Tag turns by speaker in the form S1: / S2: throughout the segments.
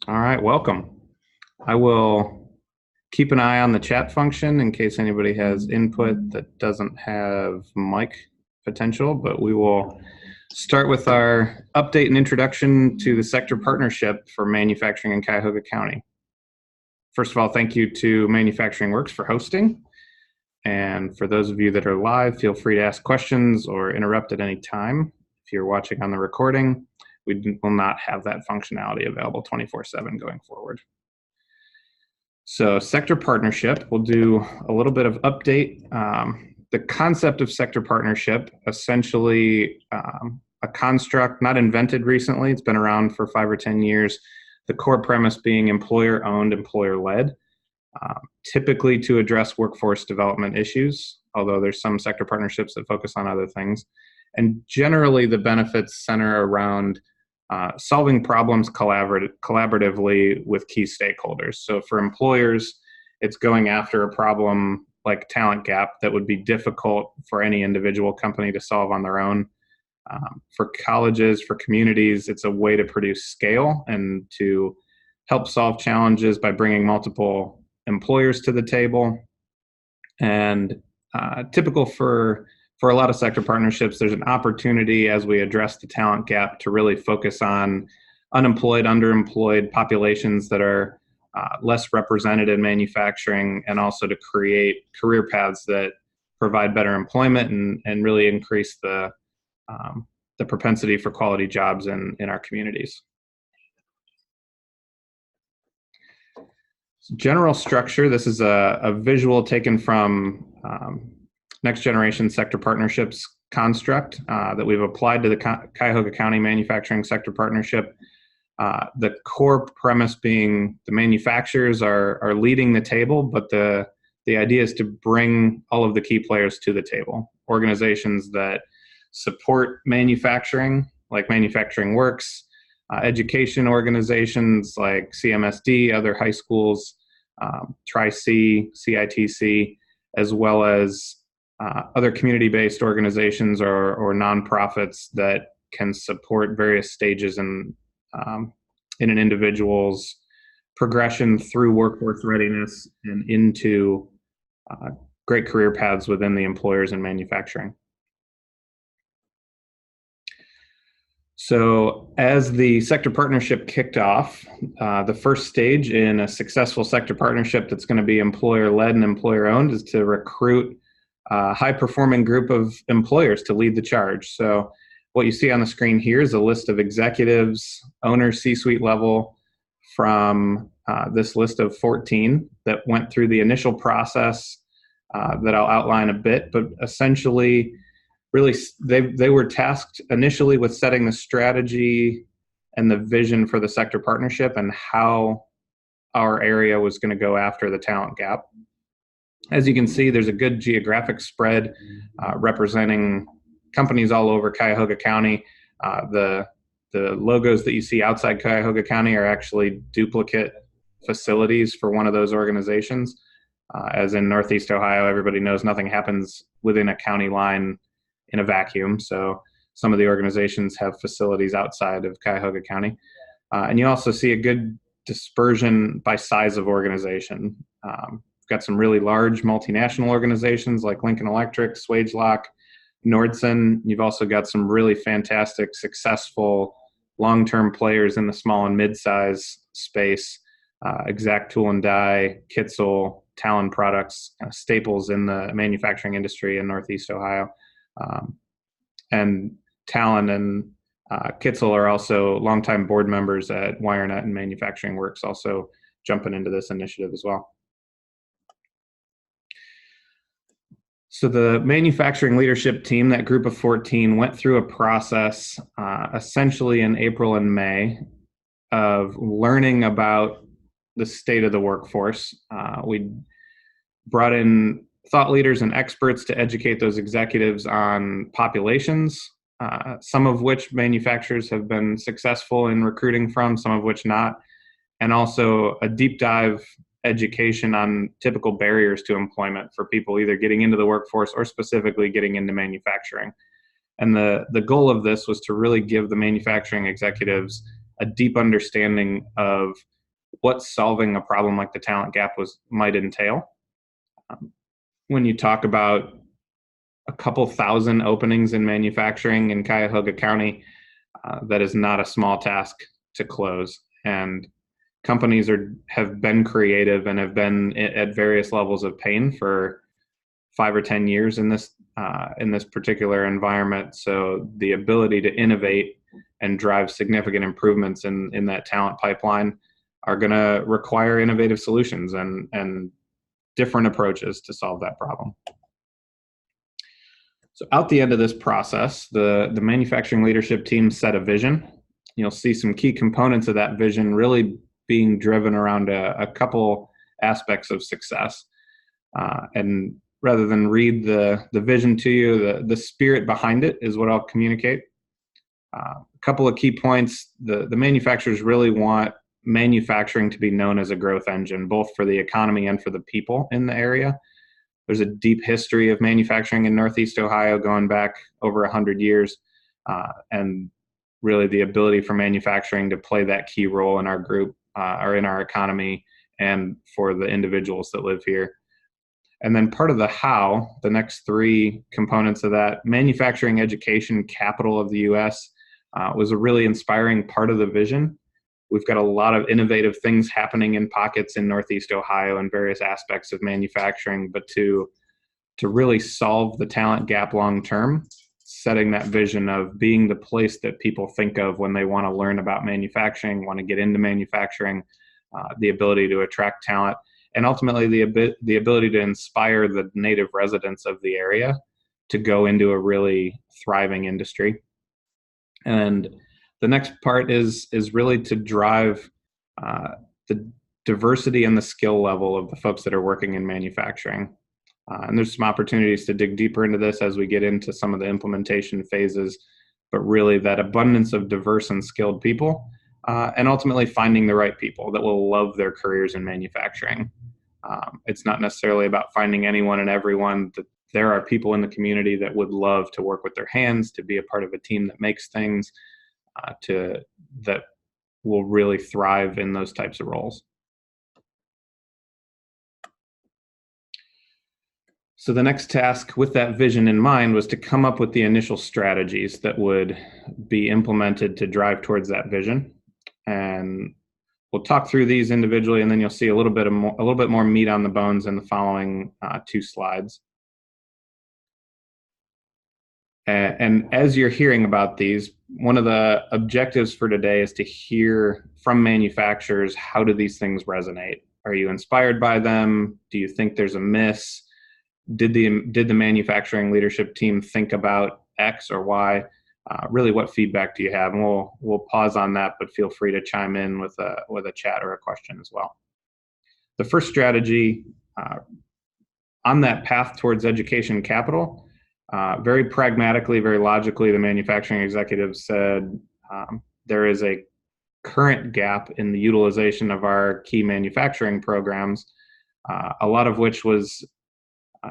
S1: All right, welcome. I will keep an eye on the chat function in case anybody has input that doesn't have mic potential, but we will start with our update and introduction to the sector partnership for manufacturing in Cuyahoga County. First of all, thank you to Manufacturing Works for hosting. And for those of you that are live, feel free to ask questions or interrupt at any time. If you're watching on the recording, we will not have that functionality available 24/7 going forward. So sector partnership, we'll do a little bit of update. The concept of sector partnership, essentially a construct not invented recently. It's been around for 5 or 10 years. The core premise being employer-owned, employer-led, typically to address workforce development issues, although there's some sector partnerships that focus on other things. And generally the benefits center around solving problems collaboratively with key stakeholders. So for employers, it's going after a problem like talent gap that would be difficult for any individual company to solve on their own. For colleges, for communities, it's a way to produce scale and to help solve challenges by bringing multiple employers to the table. And typical for a lot of sector partnerships, there's an opportunity as we address the talent gap to really focus on unemployed, underemployed populations that are less represented in manufacturing, and also to create career paths that provide better employment and really increase the propensity for quality jobs in our communities. General structure, this is a visual taken from Next Generation Sector Partnerships construct that we've applied to the Cuyahoga County Manufacturing Sector Partnership. The core premise being the manufacturers are leading the table, but the idea is to bring all of the key players to the table. Organizations that support manufacturing, like Manufacturing Works, education organizations like CMSD, other high schools, Tri-C, CITC, as well as other community-based organizations or nonprofits that can support various stages in an individual's progression through workforce readiness and into great career paths within the employers in manufacturing. So as the sector partnership kicked off, the first stage in a successful sector partnership that's going to be employer-led and employer-owned is to recruit a high-performing group of employers to lead the charge. So what you see on the screen here is a list of executives, owners, C-suite level from this list of 14 that went through the initial process that I'll outline a bit, but essentially really they were tasked initially with setting the strategy and the vision for the sector partnership and how our area was going to go after the talent gap. As you can see, there's a good geographic spread representing companies all over Cuyahoga County. The logos that you see outside Cuyahoga County are actually duplicate facilities for one of those organizations. As in Northeast Ohio, everybody knows nothing happens within a county line in a vacuum. So some of the organizations have facilities outside of Cuyahoga County. And you also see a good dispersion by size of organization. We've got some really large multinational organizations like Lincoln Electric, Swagelok, Nordson. You've also got some really fantastic, successful, long-term players in the small and mid-size space. Exact Tool and Die, Kitzel, Talon Products, staples in the manufacturing industry in Northeast Ohio. And Talon and Kitzel are also longtime board members at WireNet and Manufacturing Works, also jumping into this initiative as well. So the manufacturing leadership team, that group of 14, went through a process essentially in April and May of learning about the state of the workforce. We brought in thought leaders and experts to educate those executives on populations, some of which manufacturers have been successful in recruiting from, some of which not, and also a deep dive education on typical barriers to employment for people either getting into the workforce or specifically getting into manufacturing. And the goal of this was to really give the manufacturing executives a deep understanding of what solving a problem like the talent gap might entail. When you talk about a couple thousand openings in manufacturing in Cuyahoga County, that is not a small task to close. And companies have been creative and have been at various levels of pain for 5 or 10 years in this particular environment. So the ability to innovate and drive significant improvements in that talent pipeline are going to require innovative solutions and different approaches to solve that problem. So out the end of this process, the manufacturing leadership team set a vision. You'll see some key components of that vision really being driven around a couple aspects of success. And rather than read the vision to you, the spirit behind it is what I'll communicate. A couple of key points. The manufacturers really want manufacturing to be known as a growth engine, both for the economy and for the people in the area. There's a deep history of manufacturing in Northeast Ohio going back over 100 years. And really the ability for manufacturing to play that key role in our group or in our economy and for the individuals that live here. And then part of the how, the next three components of that, manufacturing education capital of the U.S. Was a really inspiring part of the vision. We've got a lot of innovative things happening in pockets in Northeast Ohio and various aspects of manufacturing, but to really solve the talent gap long term, setting that vision of being the place that people think of when they want to learn about manufacturing, want to get into manufacturing, the ability to attract talent, and ultimately the ability to inspire the native residents of the area to go into a really thriving industry. And the next part is really to drive the diversity and the skill level of the folks that are working in manufacturing. And there's some opportunities to dig deeper into this as we get into some of the implementation phases, but really that abundance of diverse and skilled people, and ultimately finding the right people that will love their careers in manufacturing. It's not necessarily about finding anyone and everyone. There are people in the community that would love to work with their hands, to be a part of a team that makes things, that will really thrive in those types of roles. So the next task with that vision in mind was to come up with the initial strategies that would be implemented to drive towards that vision. And we'll talk through these individually, and then you'll see a little bit more meat on the bones in the following 2 slides. And as you're hearing about these, one of the objectives for today is to hear from manufacturers, how do these things resonate? Are you inspired by them? Do you think there's a miss? Did the manufacturing leadership team think about X or Y? Really, what feedback do you have? And we'll pause on that, but feel free to chime in with a chat or a question as well. The first strategy on that path towards education capital, very pragmatically, very logically, the manufacturing executives said there is a current gap in the utilization of our key manufacturing programs, a lot of which was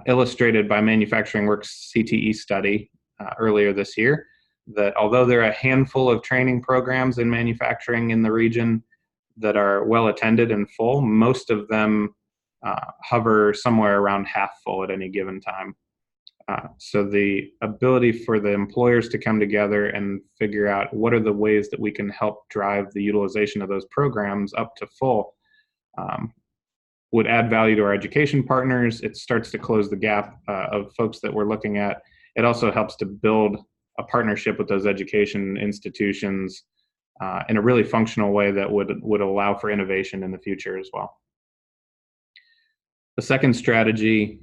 S1: illustrated by Manufacturing Works CTE study earlier this year, that although there are a handful of training programs in manufacturing in the region that are well attended and full, most of them hover somewhere around half full at any given time. So the ability for the employers to come together and figure out what are the ways that we can help drive the utilization of those programs up to full would add value to our education partners. It starts to close the gap of folks that we're looking at. It also helps to build a partnership with those education institutions in a really functional way that would allow for innovation in the future as well. The second strategy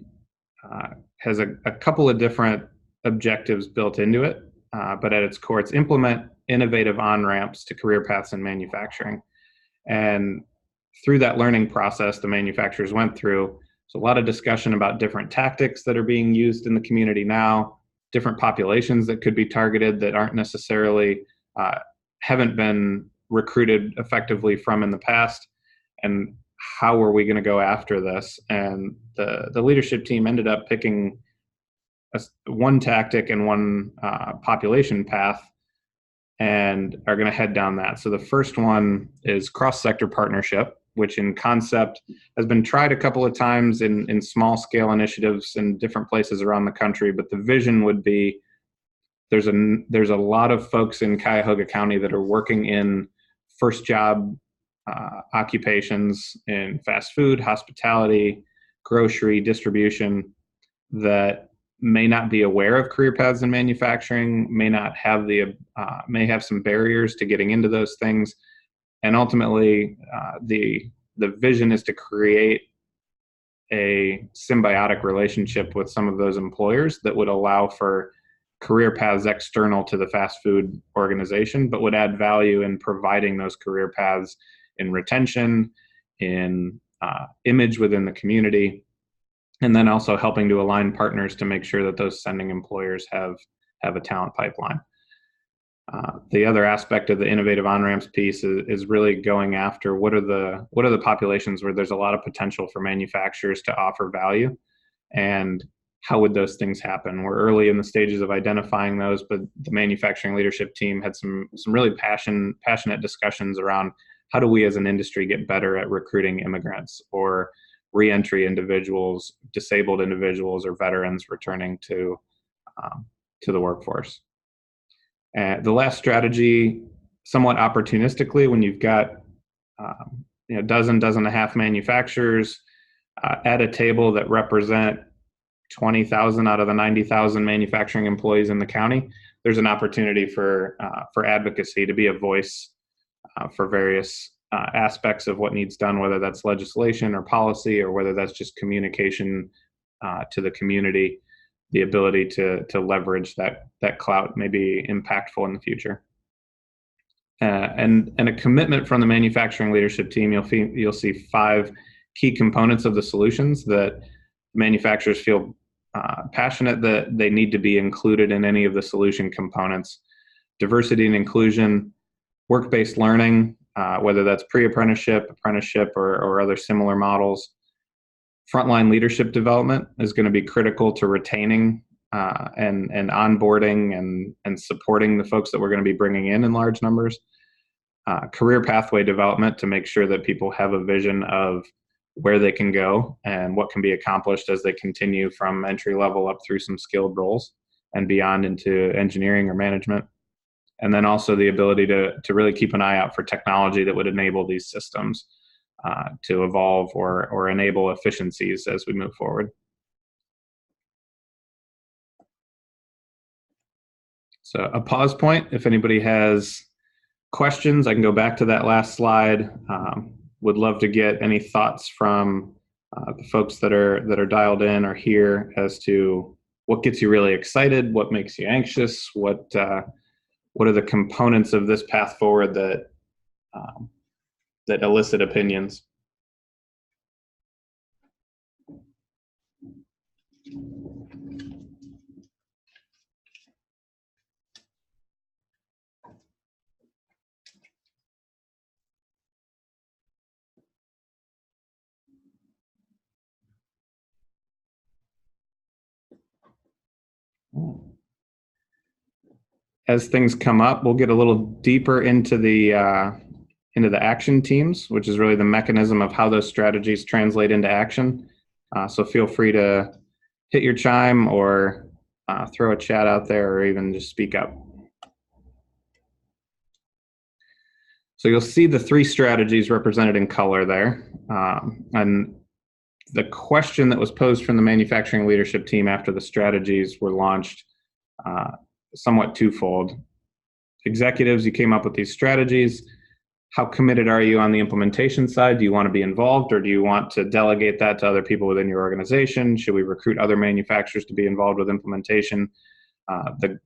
S1: has a couple of different objectives built into it, but at its core, it's implement innovative on-ramps to career paths in manufacturing. And through that learning process the manufacturers went through, there's a lot of discussion about different tactics that are being used in the community now, different populations that could be targeted that aren't necessarily, haven't been recruited effectively from in the past, and how are we going to go after this? And the leadership team ended up picking one tactic and one population path and are going to head down that. So the first one is cross-sector partnership, which in concept has been tried a couple of times in small scale initiatives in different places around the country. But the vision would be there's a lot of folks in Cuyahoga County that are working in first job occupations in fast food, hospitality, grocery, distribution that may not be aware of career paths in manufacturing, may not have may have some barriers to getting into those things, and ultimately the vision is to create a symbiotic relationship with some of those employers that would allow for career paths external to the fast food organization, but would add value in providing those career paths in retention, in image within the community, and then also helping to align partners to make sure that those sending employers have a talent pipeline. The other aspect of the innovative on-ramps piece is really going after what are the populations where there's a lot of potential for manufacturers to offer value, and how would those things happen? We're early in the stages of identifying those, but the manufacturing leadership team had some really passionate discussions around how do we as an industry get better at recruiting immigrants or reentry individuals, disabled individuals, or veterans returning to the workforce. The last strategy, somewhat opportunistically, when you've got dozen and a half manufacturers at a table that represent 20,000 out of the 90,000 manufacturing employees in the county, there's an opportunity for advocacy to be a voice for various aspects of what needs done, whether that's legislation or policy, or whether that's just communication to the community. The ability to leverage that clout may be impactful in the future. And a commitment from the manufacturing leadership team. You'll see 5 key components of the solutions that manufacturers feel passionate that they need to be included in any of the solution components: diversity and inclusion, work-based learning, whether that's pre-apprenticeship, apprenticeship, or other similar models. Frontline leadership development is going to be critical to retaining and onboarding and supporting the folks that we're going to be bringing in large numbers. Career pathway development to make sure that people have a vision of where they can go and what can be accomplished as they continue from entry level up through some skilled roles and beyond into engineering or management. And then also the ability to really keep an eye out for technology that would enable these systems to evolve or enable efficiencies as we move forward. So a pause point, if anybody has questions, I can go back to that last slide. Would love to get any thoughts from the folks that are dialed in or here as to what gets you really excited, what makes you anxious, what are the components of this path forward that elicit opinions. As things come up, we'll get a little deeper into the action teams, which is really the mechanism of how those strategies translate into action. So feel free to hit your chime or throw a chat out there, or even just speak up. So you'll see the 3 strategies represented in color there. And the question that was posed from the manufacturing leadership team after the strategies were launched, somewhat twofold. Executives, you came up with these strategies. How committed are you on the implementation side? Do you want to be involved, or do you want to delegate that to other people within your organization? Should we recruit other manufacturers to be involved with implementation? The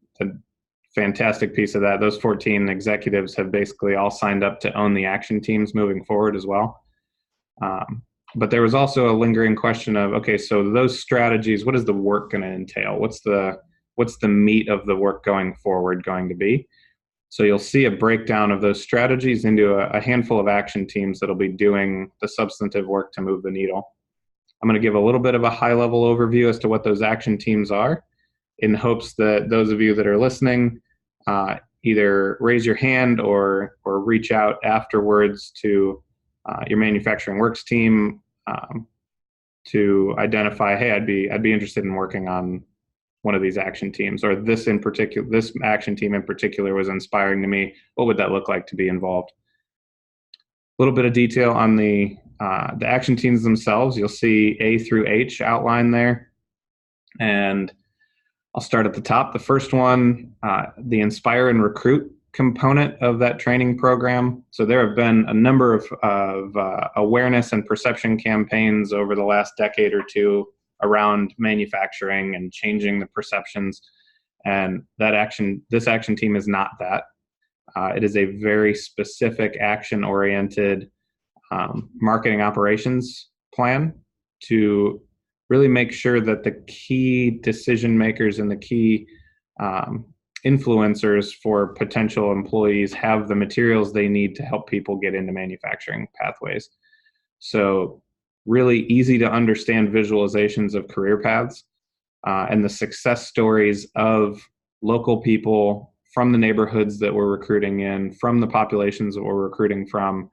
S1: fantastic piece of that, those 14 executives have basically all signed up to own the action teams moving forward as well. But there was also a lingering question of, okay, so those strategies, what is the work going to entail? What's the meat of the work going forward going to be? So you'll see a breakdown of those strategies into a handful of action teams that'll be doing the substantive work to move the needle. I'm going to give a little bit of a high-level overview as to what those action teams are, in hopes that those of you that are listening, either raise your hand or reach out afterwards to your manufacturing works team to identify, hey, I'd be interested in working on one of these action teams, or this action team in particular was inspiring to me. What would that look like to be involved? A little bit of detail on the action teams themselves. You'll see A through H outlined there, and I'll start at the top. The first one, the Inspire and Recruit component of that training program. So there have been a number of awareness and perception campaigns over the last decade or two around manufacturing and changing the perceptions. And this action team is not that. It is a very specific action-oriented marketing operations plan to really make sure that the key decision makers and the key influencers for potential employees have the materials they need to help people get into manufacturing pathways. So really easy to understand visualizations of career paths and the success stories of local people from the neighborhoods that we're recruiting in, from the populations that we're recruiting from,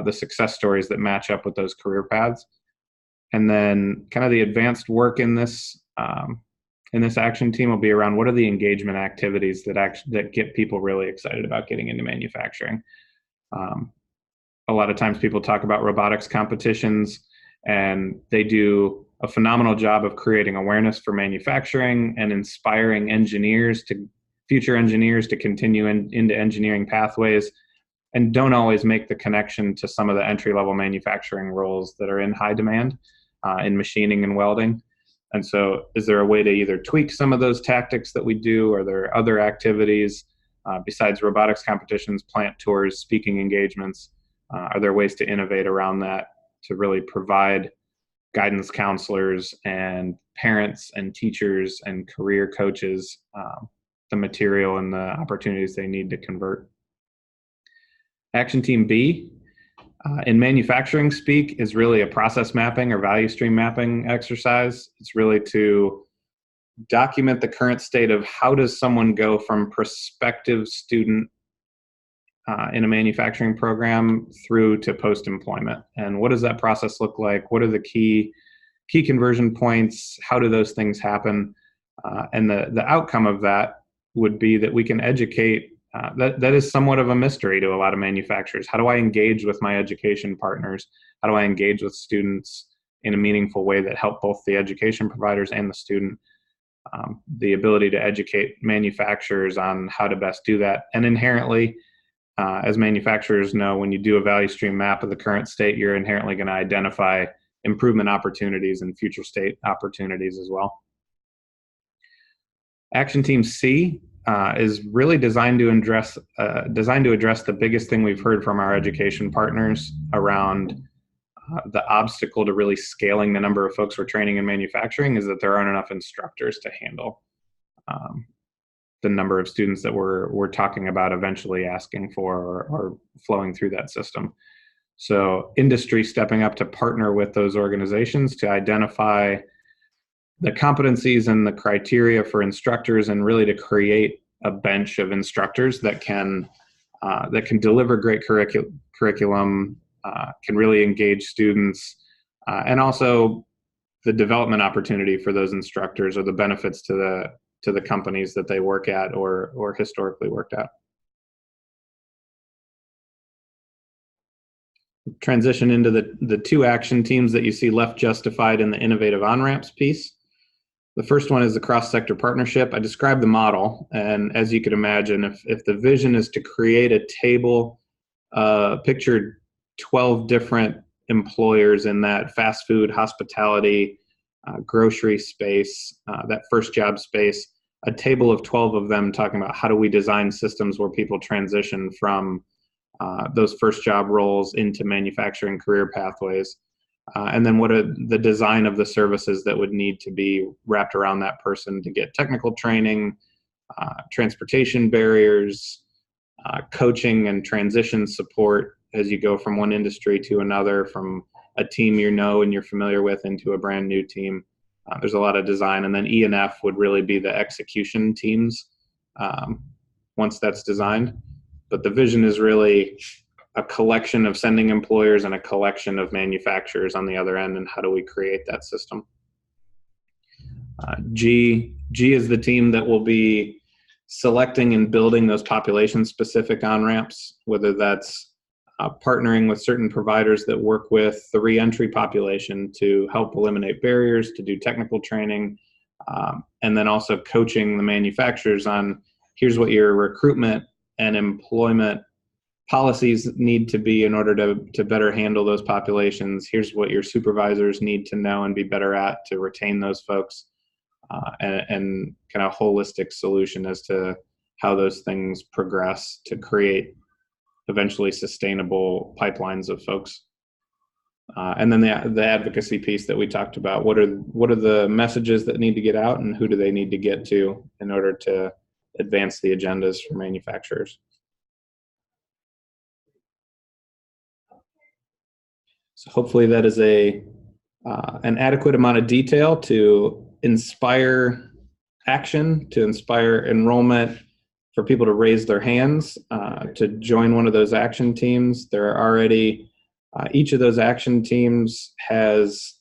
S1: the success stories that match up with those career paths. And then kind of the advanced work in this action team will be around what are the engagement activities that get people really excited about getting into manufacturing. A lot of times people talk about robotics competitions, and they do a phenomenal job of creating awareness for manufacturing and inspiring future engineers to continue into engineering pathways, and don't always make the connection to some of the entry-level manufacturing roles that are in high demand in machining and welding. And so is there a way to either tweak some of those tactics that we do? Are there other activities besides robotics competitions, plant tours, speaking engagements? Are there ways to innovate around that to really provide guidance counselors and parents and teachers and career coaches the material and the opportunities they need to convert? Action Team B, in manufacturing speak, is really a process mapping or value stream mapping exercise. It's really to document the current state of how does someone go from prospective student in a manufacturing program through to post-employment, and what does that process look like? What are the key conversion points? How do those things happen? And the outcome of that would be that we can educate. That is somewhat of a mystery to a lot of manufacturers. How do I engage with my education partners? How do I engage with students in a meaningful way that help both the education providers and the student? The ability to educate manufacturers on how to best do that. And inherently, as manufacturers know, when you do a value stream map of the current state, you're inherently going to identify improvement opportunities and future state opportunities as well. Action Team C is really designed to address the biggest thing we've heard from our education partners around the obstacle to really scaling the number of folks we're training in manufacturing is that there aren't enough instructors to handle the number of students that we're talking about eventually asking for or flowing through that system. So industry stepping up to partner with those organizations to identify the competencies and the criteria for instructors, and really to create a bench of instructors that can deliver great curriculum, can really engage students, and also the development opportunity for those instructors or the benefits to the companies that they work at or historically worked at. Transition into the two action teams that you see left justified in the innovative on-ramps piece. The first one is the cross-sector partnership. I described the model, and as you could imagine, if the vision is to create a table, picture 12 different employers in that fast food, hospitality, grocery space, that first job space, a table of 12 of them talking about how do we design systems where people transition from those first job roles into manufacturing career pathways. And then what are the design of the services that would need to be wrapped around that person to get technical training, transportation barriers, coaching and transition support as you go from one industry to another, from a team you know and you're familiar with into a brand new team. There's a lot of design. And then E and F would really be the execution teams once that's designed. But the vision is really a collection of sending employers and a collection of manufacturers on the other end, and how do we create that system? G is the team that will be selecting and building those population-specific on-ramps, whether that's partnering with certain providers that work with the re-entry population to help eliminate barriers, to do technical training, and then also coaching the manufacturers on here's what your recruitment and employment policies need to be in order to better handle those populations. Here's what your supervisors need to know and be better at to retain those folks, and kind of holistic solution as to how those things progress to create eventually sustainable pipelines of folks. And then the advocacy piece that we talked about. What are the messages that need to get out, and who do they need to get to in order to advance the agendas for manufacturers? So hopefully that is an adequate amount of detail to inspire action, to inspire enrollment, for people to raise their hands to join one of those action teams. There are already, each of those action teams has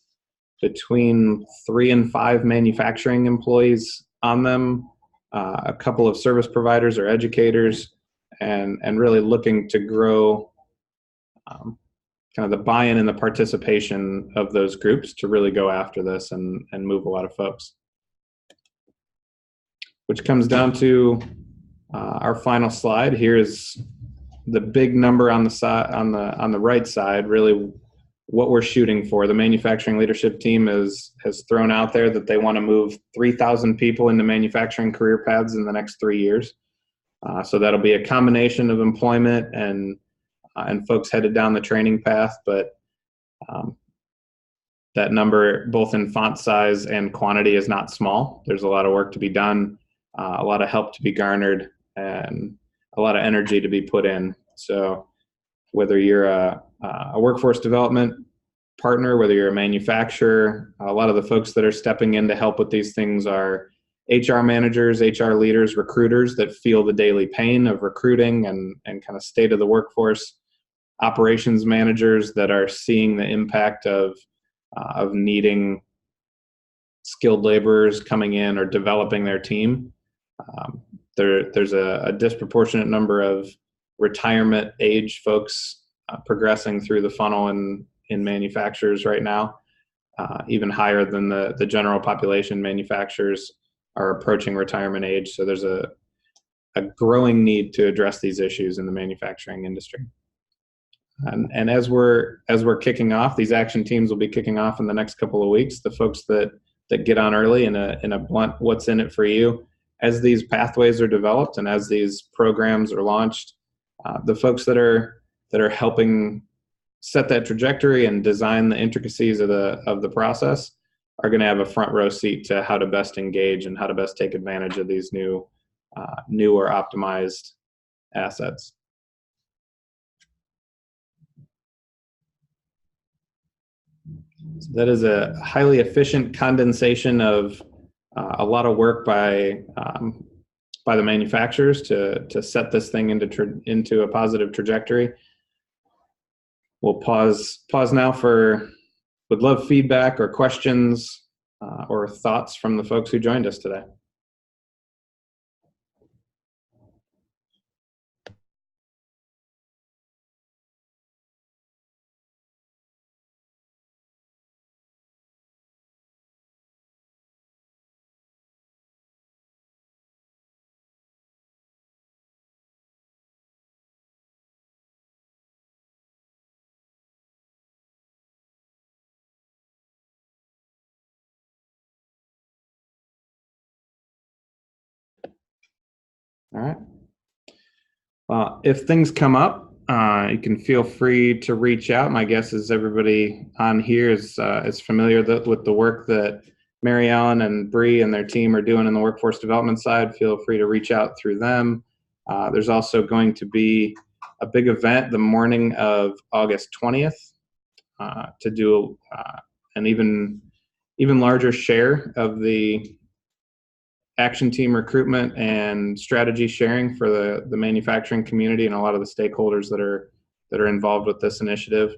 S1: between 3 and 5 manufacturing employees on them, a couple of service providers or educators, and really looking to grow kind of the buy-in and the participation of those groups to really go after this and move a lot of folks. Which comes down to our final slide. Here is the big number on the side, on the right side, really what we're shooting for. The manufacturing leadership team has thrown out there that they want to move 3,000 people into manufacturing career paths in the next 3 years. So that'll be a combination of employment and folks headed down the training path, but that number, both in font size and quantity, is not small. There's a lot of work to be done, a lot of help to be garnered, and a lot of energy to be put in. So whether you're a workforce development partner, whether you're a manufacturer, a lot of the folks that are stepping in to help with these things are HR managers, HR leaders, recruiters that feel the daily pain of recruiting and kind of state of the workforce, operations managers that are seeing the impact of needing skilled laborers coming in or developing their team. There's a disproportionate number of retirement age folks progressing through the funnel in manufacturers right now, even higher than the general population. Manufacturers are approaching retirement age, so there's a growing need to address these issues in the manufacturing industry. And as we're kicking off, these action teams will be kicking off in the next couple of weeks. The folks that get on early in a blunt what's in it for you, as these pathways are developed and as these programs are launched, the folks that are helping set that trajectory and design the intricacies of the process are going to have a front row seat to how to best engage and how to best take advantage of these new or optimized assets. So that is a highly efficient condensation of a lot of work by the manufacturers to set this thing into a positive trajectory. We'll pause now would love feedback or questions or thoughts from the folks who joined us today. All right. Well, if things come up, you can feel free to reach out. My guess is everybody on here is familiar with the work that Mary Ellen and Bree and their team are doing in the workforce development side. Feel free to reach out through them. There's also going to be a big event the morning of August 20th to do an even larger share of the action team recruitment and strategy sharing for the manufacturing community and a lot of the stakeholders that are involved with this initiative.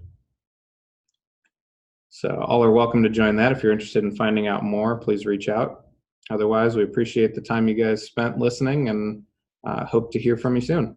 S1: So all are welcome to join that. If you're interested in finding out more, please reach out. Otherwise, we appreciate the time you guys spent listening and hope to hear from you soon.